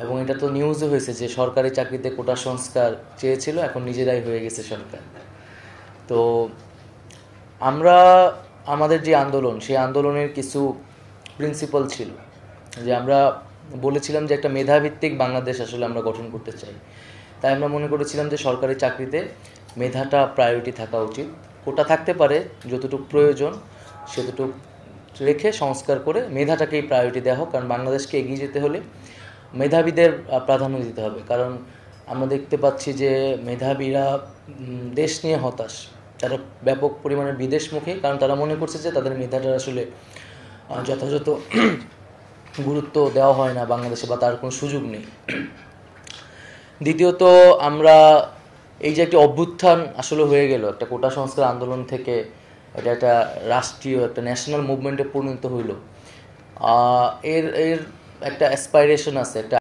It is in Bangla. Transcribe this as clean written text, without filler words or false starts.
এবং এটা তো নিউজও হয়েছে যে সরকারি চাকরিতে কোটা সংস্কার চেয়েছিল, এখন নিজেরাই হয়ে গেছে সরকার। তো আমরা আমাদের যে আন্দোলন, সেই আন্দোলনের কিছু প্রিন্সিপাল ছিল যে আমরা বলেছিলাম যে একটা মেধাভিত্তিক বাংলাদেশ আসলে আমরা গঠন করতে চাই। তাই আমরা মনে করেছিলাম যে সরকারি চাকরিতে মেধাটা প্রায়োরিটি থাকা উচিত। কোটা থাকতে পারে, যতটুকু প্রয়োজন সেতটুকু রেখে সংস্কার করে মেধাটাকেই প্রায়োরিটি দেওয়া হোক, কারণ বাংলাদেশকে এগিয়ে যেতে হলে মেধাবীদের প্রাধান্য দিতে হবে। কারণ আমরা দেখতে পাচ্ছি যে মেধাবীরা দেশ নিয়ে হতাশ, তারা ব্যাপক পরিমাণে বিদেশমুখী, কারণ তারা মনে করছে যে তাদের মেধাটা আসলে যথাযথ গুরুত্ব দেওয়া হয় না বাংলাদেশে, বা তার কোনো সুযোগ নেই। দ্বিতীয়ত, আমরা এই যে একটি অভ্যুত্থান আসলে হয়ে গেল একটা কোটা সংস্কার আন্দোলন থেকে, এটা একটা রাষ্ট্রীয় একটা ন্যাশনাল মুভমেন্টে পরিণত হইল, এর এর একটা অ্যাসপাইরেশন আছে, একটা